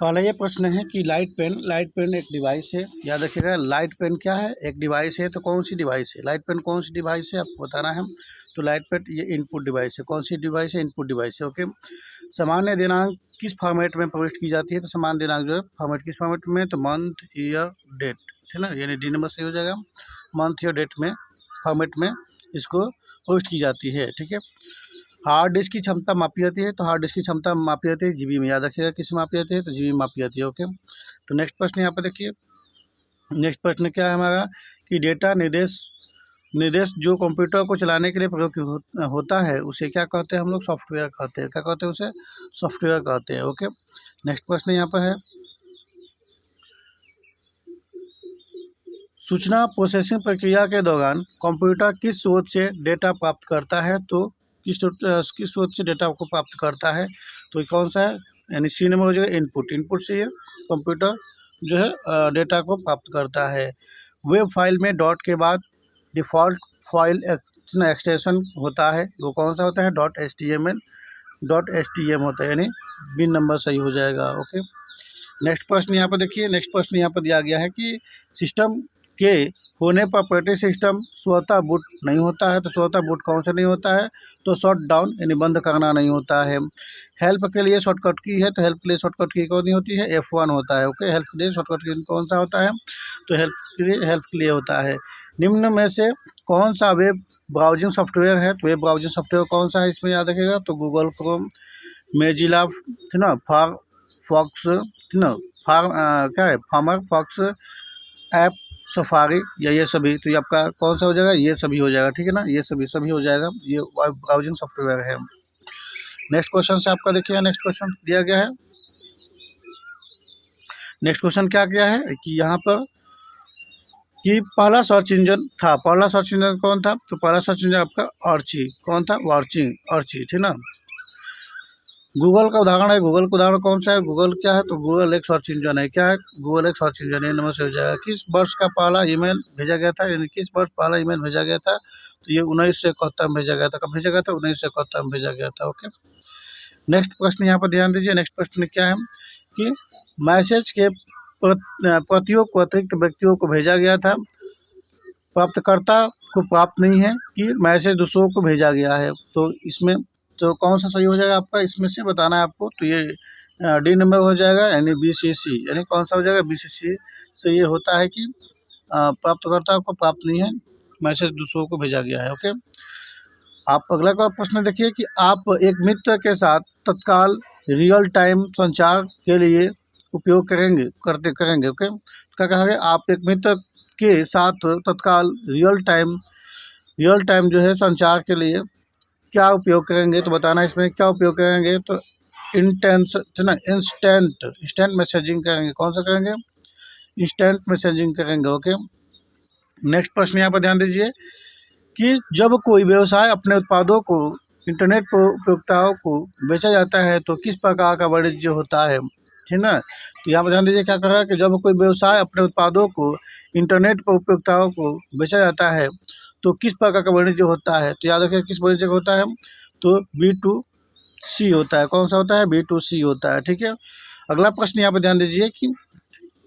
पहला ये प्रश्न है कि लाइट पेन एक डिवाइस है। याद रखिएगा, लाइट पेन क्या है? एक डिवाइस है। तो कौन सी डिवाइस है? लाइट पेन कौन सी डिवाइस है आपको बताना है। तो लाइट पेन ये इनपुट डिवाइस है। कौन सी डिवाइस है? इनपुट डिवाइस है। ओके। सामान्य दिनांक किस फॉर्मेट में प्रविष्ट की जाती है? तो सामान्य दिनांक जो है फॉर्मेट किस फॉर्मेट में? तो मंथ, ईयर, डेट, ठीक है ना, यानी डी नंबर सही हो जाएगा। मंथ या डेट में फॉर्मेट में इसको प्रविष्ट की जाती है। ठीक है। हार्ड डिस्क की क्षमता मापी जाती है। तो हार्ड डिस्क की क्षमता मापी जाती है जीबी में। याद रखिएगा किस में मापी जाती है? तो जीबी में मापी जाती है। ओके। तो नेक्स्ट प्रश्न यहाँ पर देखिए। नेक्स्ट प्रश्न क्या है हमारा कि डेटा निर्देश जो कंप्यूटर को चलाने के लिए प्रयोग होता है उसे क्या कहते हैं हम लोग? सॉफ्टवेयर कहते हैं। क्या कहते हैं उसे? सॉफ्टवेयर कहते हैं। ओके। नेक्स्ट प्रश्न यहाँ पर है, सूचना प्रोसेसिंग प्रक्रिया के दौरान कंप्यूटर किस स्रोत से डेटा प्राप्त करता है? तो किस स्रोत से डेटा को प्राप्त करता है? तो ये कौन सा है? यानी सी नंबर हो जाएगा इनपुट से ये कंप्यूटर जो है डेटा को प्राप्त करता है। वेब फाइल में डॉट के बाद डिफ़ॉल्ट फाइल एक्सटेंशन होता है, वो कौन सा होता है? .html होता है, यानी बिन नंबर सही हो जाएगा। ओके। नेक्स्ट प्रश्न यहाँ पर देखिए। नेक्स्ट प्रश्न यहाँ पर दिया गया है कि सिस्टम के होने पर ऑपरेटिंग सिस्टम स्वतः बूट नहीं होता है। तो स्वतः बूट कौन सा नहीं होता है? तो शट डाउन यानी बंद करना नहीं होता है। हेल्प के लिए शॉर्टकट की है। तो हेल्प के लिए शॉर्टकट की कौन सी होती है? F1 होता है। ओके। हेल्प के लिए शॉर्टकट की कौन सा होता है? तो हेल्प के लिए होता है। निम्न में से कौन सा वेब ब्राउजिंग सॉफ्टवेयर है? तो वेब ब्राउजिंग सॉफ्टवेयर कौन सा है इसमें? याद रखिएगा। तो गूगल क्रोम, मेजिला, ठीक ना, फायरफॉक्स, ठीक ना, क्या है, फायरफॉक्स, ऐप, सफारी, या ये सभी। तो ये आपका कौन सा हो जाएगा? ये सभी हो जाएगा। ठीक है ना, ये सभी हो जाएगा। ये वेब ब्राउजिंग सॉफ्टवेयर है। नेक्स्ट क्वेश्चन से आपका देखिएगा। नेक्स्ट क्वेश्चन दिया गया है। नेक्स्ट क्वेश्चन क्या किया है कि यहाँ पर कि पहला सर्च इंजन था। पहला सर्च इंजन कौन था? तो पहला सर्च इंजन आपका अर्ची। कौन था? अर्ची, ठीक ना। गूगल का उदाहरण है। गूगल का उदाहरण कौन सा है? गूगल क्या है? तो गूगल एक सर्च इंजन है। क्या है? गूगल एक सर्च इंजन है। नंबर से हो जाएगा। किस वर्ष का पहला ईमेल भेजा गया था? यानी किस वर्ष पहला ईमेल भेजा गया था? तो ये 1971 में भेजा गया था। कब भेजा गया था? 1971 में भेजा गया था। ओके। नेक्स्ट प्रश्न यहाँ पर ध्यान दीजिए। नेक्स्ट प्रश्न क्या है कि मैसेज के प्रतियों को अतिरिक्त व्यक्तियों को भेजा गया था, प्राप्तकर्ता को प्राप्त नहीं है, कि मैसेज दूसरों को भेजा गया है। तो इसमें तो कौन सा सही हो जाएगा आपका? इसमें से बताना है आपको। तो ये डी नंबर हो जाएगा, यानी BCC, यानी कौन सा हो जाएगा? BCC से ये होता है कि प्राप्तकर्ता को प्राप्त नहीं है, मैसेज दूसरों को भेजा गया है। ओके। आप अगला का प्रश्न देखिए कि आप एक मित्र के साथ तत्काल रियल टाइम संचार के लिए उपयोग करेंगे। ओके। क्या कहा गया? आप एक मित्र के साथ तत्काल रियल टाइम जो है संचार के लिए क्या उपयोग करेंगे? तो बताना इसमें क्या उपयोग करेंगे। तो इंस्टेंट मैसेजिंग करेंगे। कौन सा करेंगे? इंस्टेंट मैसेजिंग करेंगे। ओके। नेक्स्ट प्रश्न यहाँ पर ध्यान दीजिए कि जब कोई व्यवसाय अपने उत्पादों को इंटरनेट पर उपभोक्ताओं को बेचा जाता है तो किस प्रकार का वाणिज्य होता है? ठीक ना। तो यहाँ पर ध्यान दीजिए क्या कर रहा है कि जब कोई व्यवसाय अपने उत्पादों को इंटरनेट पर उपभोक्ताओं को बेचा जाता है तो किस प्रकार का वाणिज्य होता है? तो याद रखिए किस वाणिज्य का होता है? तो B2C होता है। कौन सा होता है? B2C होता है। ठीक है। अगला प्रश्न यहाँ पर ध्यान दीजिए कि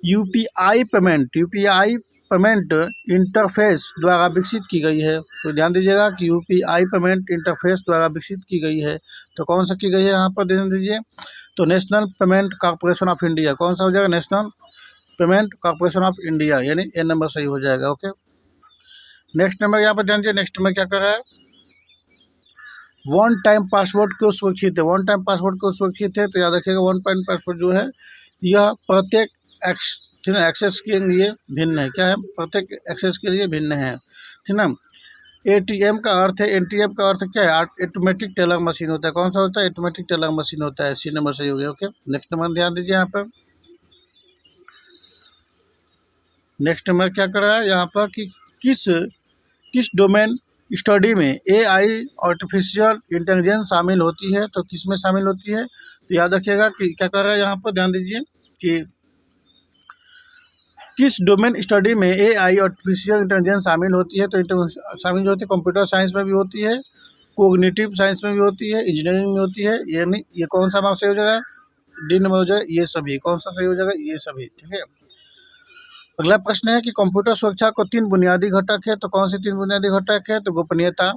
यूपीआई पेमेंट इंटरफेस द्वारा विकसित की गई है। तो ध्यान दीजिएगा कि यूपीआई पेमेंट इंटरफेस द्वारा विकसित की गई है। तो कौन सा की गई है यहाँ पर ध्यान दीजिए? तो national payment corporation of India. कौन सा हो जाएगा? National payment corporation of India, यानी ए नंबर सही हो जाएगा। ओके। नेक्स्ट नंबर यहाँ पर ध्यान दीजिए। नेक्स्ट नंबर क्या कर रहा है? वन टाइम पासवर्ड क्यों सुरक्षित है? वन टाइम पासवर्ड क्यों सुरक्षित है? तो याद रखिएगा वन टाइम पासवर्ड जो है यह प्रत्येक एक्सेस के लिए भिन्न है। क्या है? प्रत्येक एक्सेस के लिए भिन्न है। ठीक ना। ATM का अर्थ है, ATM का अर्थ क्या है? ऑटोमेटिक टेलर मशीन होता है। कौन सा होता है? ऑटोमेटिक टेलर मशीन होता है। सी नंबर सही हो गया। ओके। नेक्स्ट नंबर ध्यान दीजिए यहाँ पर। नेक्स्ट नंबर क्या कर रहा है यहाँ पर कि किस डोमेन स्टडी में AI आर्टिफिशियल इंटेलिजेंस शामिल होती है? तो किस में शामिल होती है? तो याद रखिएगा कि क्या कर रहा है यहाँ पर ध्यान दीजिए कि किस डोमेन स्टडी में AI आर्टिफिशियल इंटेलिजेंस शामिल होती है? तो शामिल होती है कंप्यूटर साइंस में भी होती है, कोग्निटिव साइंस में भी होती है, इंजीनियरिंग में होती है। यानी ये कौन सा मार्क्स हो जाएगा? डी नंबर हो जाएगा ये सभी। कौन सा सही हो जाएगा? ये सभी। ठीक है। अगला प्रश्न है कि कंप्यूटर सुरक्षा को 3 बुनियादी घटक है, तो कौन से 3 बुनियादी घटक है? तो गोपनीयता,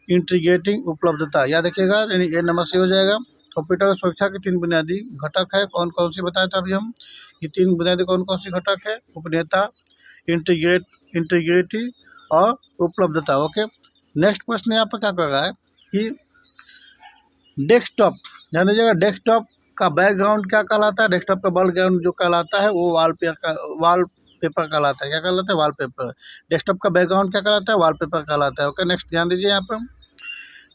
इंटीग्रिटी, उपलब्धता। याद रखिएगा, यानी ये नंबर से हो जाएगा। कंप्यूटर सुरक्षा के 3 बुनियादी घटक है, कौन कौन सी बताए थे अभी हम? ये 3 बुनियादी कौन कौन सी घटक है? गोपनीयता, इंटीग्रिटी और उपलब्धता। ओके। नेक्स्ट प्रश्न यहाँ पर क्या कर रहा है कि डेस्कटॉप, ध्यान दीजिएगा, डेस्कटॉप का बैकग्राउंड क्या कहलाता है? डेस्कटॉप का बैकग्राउंड जो कहलाता है वो वॉलपेपर कहलाता है। क्या कहलाता है? वॉलपेपर। डेस्कटॉप का बैकग्राउंड क्या कहलाता है? वॉलपेपर कहलाता है। ओके। नेक्स्ट ध्यान दीजिए यहाँ पर।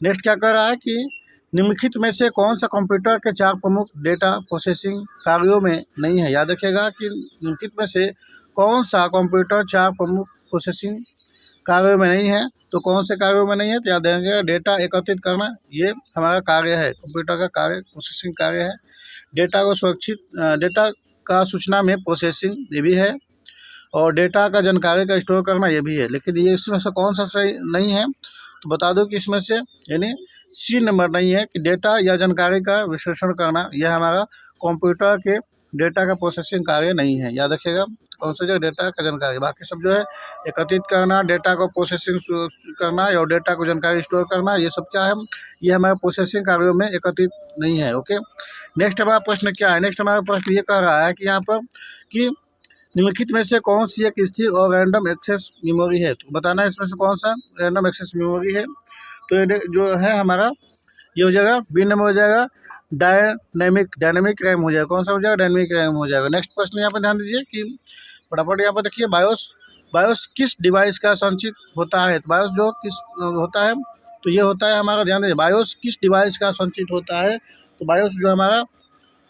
नेक्स्ट क्या कर रहा है कि निम्नलिखित में से कौन सा कंप्यूटर के 4 प्रमुख डेटा प्रोसेसिंग कार्यों में नहीं है? याद रखिएगा कि निम्नलिखित में से कौन सा कंप्यूटर 4 प्रमुख प्रोसेसिंग कार्यों में नहीं है? तो कौन से कार्यों में नहीं है? तो याद रखिएगा, डेटा एकत्रित करना ये हमारा कार्य है, कंप्यूटर का कार्य प्रोसेसिंग कार्य है। डेटा को सुरक्षित, डेटा का सूचना में प्रोसेसिंग ये भी है, और डेटा का जानकारी का स्टोर करना ये भी है। लेकिन ये इसमें से कौन सा सही नहीं है? तो बता दो कि इसमें से यानी सी नंबर नहीं है कि डेटा या जानकारी का विश्लेषण करना, यह हमारा कंप्यूटर के डेटा का प्रोसेसिंग कार्य नहीं है। याद रखिएगा, कौन सा जो डेटा का जानकारी, बाकी सब जो है एकत्रित करना, डेटा को प्रोसेसिंग करना और डेटा को जानकारी स्टोर करना, ये सब क्या है? ये हमारे प्रोसेसिंग कार्यों में एकत्रित नहीं है। ओके। नेक्स्ट हमारा प्रश्न क्या है? नेक्स्ट हमारा प्रश्न ये कह रहा है कि यहाँ पर कि निम्नलिखित में से कौन सी एक स्थिर और रैंडम एक्सेस मेमोरी है? तो बताना है इसमें से कौन सा रैंडम एक्सेस मेमोरी है। तो ये जो है हमारा ये हो जाएगा बी नंबर हो जाएगा डायनेमिक रैम हो जाएगा। कौन सा हो जाएगा? डायनेमिक रैम हो जाएगा। नेक्स्ट प्रश्न यहाँ पर ध्यान दीजिए कि फटाफट यहाँ पर देखिए, बायोस किस डिवाइस का संचित होता है? तो बायोस जो किस होता है? तो ये होता है हमारा, ध्यान दीजिए, बायोस किस डिवाइस का संचित होता है? तो बायोस जो हमारा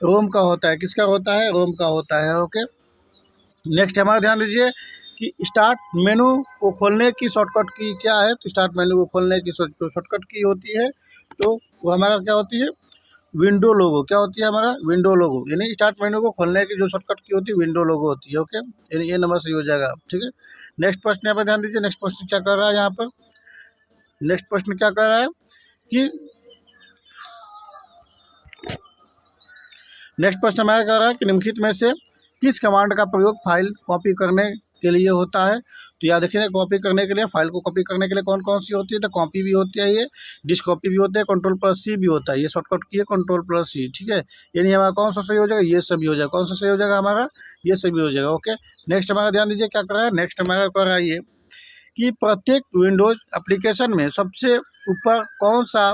रोम का होता है। किसका होता है? रोम का होता है। ओके। नेक्स्ट हमारा ध्यान दीजिए कि स्टार्ट मेनू को खोलने की शॉर्टकट की क्या है? तो स्टार्ट मेनू को खोलने की शॉर्टकट की होती है, तो वो हमारा क्या होती है? विंडो लोगो। क्या होती है हमारा? विंडो लोगो। यानी स्टार्ट मेनू को खोलने की जो शॉर्टकट की होती है विंडो लोगो होती है। ओके। यानी ये नंबर सही हो जाएगा। ठीक है। नेक्स्ट प्रश्न यहाँ पर ध्यान दीजिए। नेक्स्ट प्रश्न क्या कर रहा है यहाँ पर? नेक्स्ट प्रश्न क्या कर रहा है कि नेक्स्ट प्रश्न हमारा कह रहा है कि निम्नलिखित में से किस कमांड का प्रयोग फाइल कॉपी करने के लिए होता है? तो याद रखिए, कॉपी करने के लिए, फाइल को कॉपी करने के लिए कौन कौन सी होती है? तो कॉपी भी होती है, ये डिस्क कॉपी भी होता है, Ctrl+C भी होता है। ये शॉर्टकट की है Ctrl+C। ठीक है। यानी हमारा कौन सा सही हो जाएगा? ये सभी हो जाएगा। कौन सा सही हो जाएगा हमारा? ये सभी हो जाएगा। ओके। नेक्स्ट हमारा ध्यान दीजिए क्या कर रहा है? नेक्स्ट हमारा कर रहा है ये कि प्रत्येक विंडोज एप्लीकेशन में सबसे ऊपर कौन सा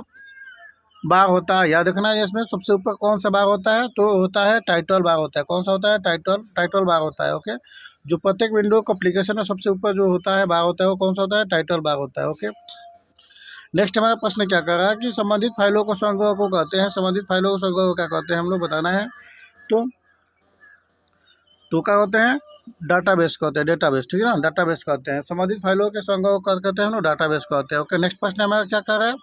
बार होता है? याद रखना है, इसमें सबसे ऊपर कौन सा बार होता है? तो होता है टाइटल बार होता है। कौन सा होता है? टाइटल बार होता है। ओके। जो प्रत्येक विंडो का एप्लीकेशन में सबसे ऊपर जो होता है बार होता है वो कौन सा होता है? टाइटल बार होता है। ओके। नेक्स्ट हमारा प्रश्न क्या कर रहा है कि संबंधित फाइलों को संग्रह को कहते हैं। संबंधित फाइलों को संग्रह को क्या कहते हैं हम लोग बताना है। तो क्या कहते हैं? डाटाबेस कहते हैं। डेटाबेस। ठीक है ना, डाटाबेस कहते हैं। संबंधित फाइलों के संग्रह को कहते हैं हम लोग डाटाबेस कहते हैं। ओके। नेक्स्ट प्रश्न हमारा क्या कर रहा है?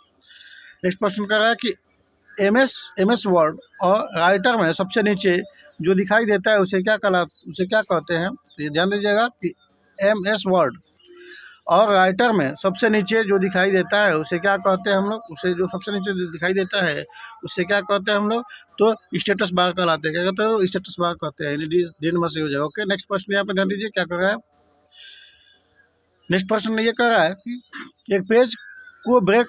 नेक्स्ट प्रश्न कर रहा है कि एमएस वर्ड और राइटर में सबसे नीचे जो दिखाई देता है उसे क्या कहते हैं? तो ये ध्यान दीजिएगा कि एमएस वर्ड और राइटर में सबसे नीचे जो दिखाई देता है उसे क्या कहते हैं हम लोग? उसे जो सबसे नीचे दिखाई देता है उससे क्या कहते हैं हम लोग? तो स्टेटस बार कहलाते हैं। क्या कहते हैं? स्टेटस बार कहते हैं। डी नंबर से हो जाएगा। ओके। नेक्स्ट प्रश्न यहाँ पे ध्यान दीजिए क्या कर रहा है? नेक्स्ट प्रश्न ये कह रहा है कि एक पेज को ब्रेक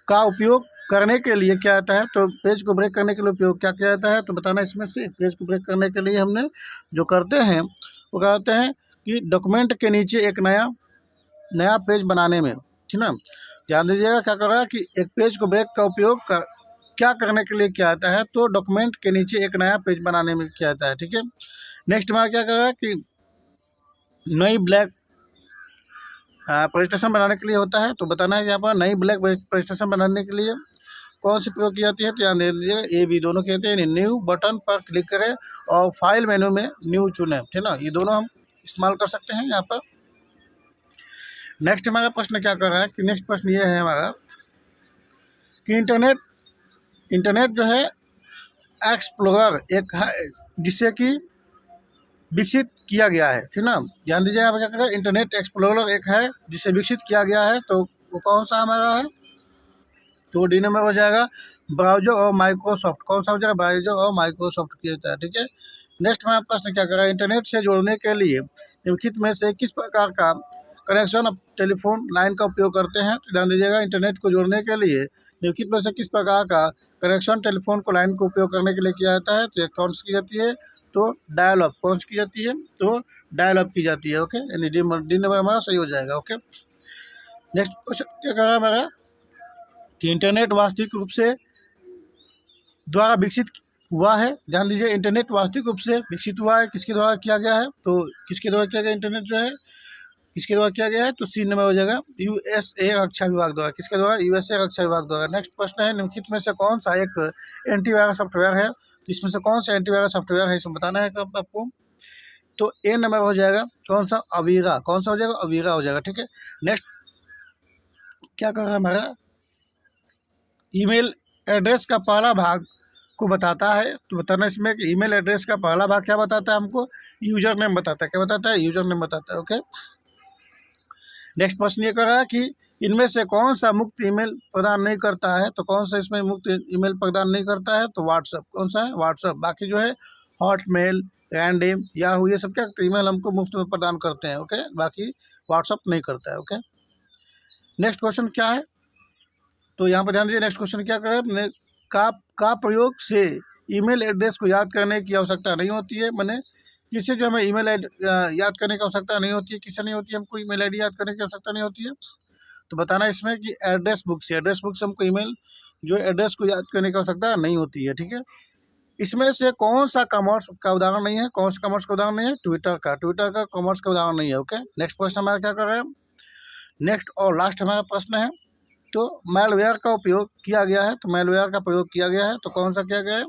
का उपयोग करने के लिए क्या आता है? तो पेज को ब्रेक करने के लिए उपयोग क्या किया जाता है? तो बताना इसमें से। पेज को ब्रेक करने के लिए हमने जो करते हैं वो कहते हैं कि डॉक्यूमेंट के नीचे एक नया पेज बनाने में। ठीक है। ध्यान दीजिएगा क्या कर रहा है कि एक पेज को ब्रेक का उपयोग क्या करने के लिए किया जाता है? तो डॉक्यूमेंट के नीचे एक नया पेज बनाने में किया जाता है। ठीक है। नेक्स्ट हमारा क्या कर रहा है कि नई ब्लैक प्रेजेंटेशन बनाने के लिए होता है। तो बताना है यहाँ पर नई ब्लैक प्रेजेंटेशन बनाने के लिए कौन सी प्रयोग की जाती है? तो यहाँ दे दीजिएगा, ए बी दोनों कहते हैं। न्यू बटन पर क्लिक करें और फाइल मेनू में न्यू चुनें। ठीक है ना, ये दोनों हम इस्तेमाल कर सकते हैं यहाँ पर। नेक्स्ट हमारा प्रश्न क्या कर रहा है कि नेक्स्ट प्रश्न ये है हमारा कि इंटरनेट जो है एक्सप्लोरर एक है जिससे कि विकसित किया गया है। ठीक ना, ध्यान दीजिए आप क्या कर रहे हैं? इंटरनेट एक्सप्लोरर एक है जिसे विकसित किया गया है, तो वो कौन सा हमारा है? तो डी नंबर हो जाएगा ब्राउजर और माइक्रोसॉफ्ट, कौन सा हो जाएगा, ब्राउजर और माइक्रोसॉफ्ट की होता है, ठीक है। नेक्स्ट हमारा प्रश्न क्या कर रहा है, इंटरनेट से जोड़ने के लिए निम्नलिखित में से किस प्रकार का कनेक्शन आप टेलीफोन लाइन का उपयोग करते हैं। तो ध्यान दीजिएगा, इंटरनेट को जोड़ने के लिए निम्नलिखित में से किस प्रकार का कनेक्शन टेलीफोन को लाइन को उपयोग करने के लिए किया जाता है। तो कौन सी की जाती है, तो डायल अप, कौन सी की जाती है, तो डायल अप की जाती है, ओके, यानी डी नंबर हमारा सही हो जाएगा, ओके। नेक्स्ट क्वेश्चन क्या कर रहा है हमारा कि इंटरनेट वास्तविक रूप से द्वारा विकसित हुआ है। ध्यान दीजिए, इंटरनेट वास्तविक रूप से विकसित हुआ है, किसके द्वारा किया गया है, तो किसके द्वारा किया गया इंटरनेट जो है, किसके द्वारा किया गया है, तो सी नंबर हो जाएगा यूएसए रक्षा विभाग द्वारा, किसके द्वारा, यूएसए रक्षा विभाग द्वारा। नेक्स्ट प्रश्न है, निम्नलिखित में से कौन सा एक एंटीवायरस सॉफ्टवेयर है। तो इसमें से कौन सा एंटीवायरस सॉफ्टवेयर है, इसमें बताना है आपको। तो ए नंबर हो जाएगा कौन सा, अवीरा, कौन सा हो जाएगा, अवीरा हो जाएगा, ठीक है। नेक्स्ट क्या कर रहा है हमारा, ईमेल एड्रेस का पहला भाग को बताता है। तो बताना इसमें कि ईमेल एड्रेस का पहला भाग क्या बताता है हमको, यूजर नेम बताता है, क्या बताता है, यूजर नेम बताता है, ओके। नेक्स्ट प्रश्न ये कर रहा है कि इनमें से कौन सा मुक्त ईमेल प्रदान नहीं करता है। तो कौन सा इसमें मुक्त ईमेल प्रदान नहीं करता है, तो व्हाट्सएप, कौन सा है, व्हाट्सएप। बाकी जो है हॉटमेल, रैंडम, याहू, ये सब क्या ईमेल हमको मुफ्त में प्रदान करते हैं, ओके। बाकी व्हाट्सएप नहीं करता है, ओके। नेक्स्ट क्वेश्चन क्या है, तो यहाँ पर ध्यान दीजिए, नेक्स्ट क्वेश्चन क्या करें, का प्रयोग से ईमेल एड्रेस को याद करने की आवश्यकता नहीं होती है। मैंने किससे जो हमें ईमेल याद करने की आवश्यकता नहीं होती है, किससे नहीं होती है, हमको ईमेल आईडी याद करने की आवश्यकता नहीं होती है। तो बताना इसमें कि एड्रेस बुक से, एड्रेस बुक से हमको ईमेल जो एड्रेस को याद करने की आवश्यकता नहीं होती है, ठीक है। इसमें से कौन सा कॉमर्स का उदाहरण नहीं है, कौन सा कॉमर्स का उदाहरण नहीं है, ट्विटर का, ट्विटर का कॉमर्स का उदाहरण नहीं है, ओके। नेक्स्ट प्रश्न हमारा क्या कर रहे हैं, नेक्स्ट और लास्ट हमारा प्रश्न है, तो मैलवेयर का उपयोग किया गया है। तो मैलवेयर का प्रयोग किया गया है, तो कौन सा किया गया है,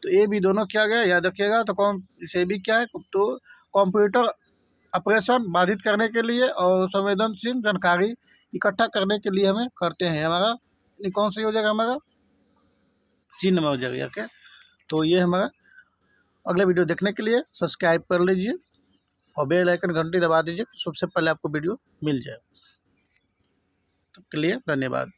तो ए बी दोनों किया गया है, याद रखिएगा। तो कौन इसे भी क्या है, तो कंप्यूटर ऑपरेशन बाधित करने के लिए और संवेदनशील जानकारी इकट्ठा करने के लिए हमें करते हैं। हमारा ये कौन सा हो जाएगा, हमारा सी नंबर हो जाएगा, ओके। तो ये हमारा अगले वीडियो देखने के लिए सब्सक्राइब कर लीजिए और बेल आइकन घंटी दबा दीजिए, सबसे पहले आपको वीडियो मिल जाए। तब के लिए धन्यवाद।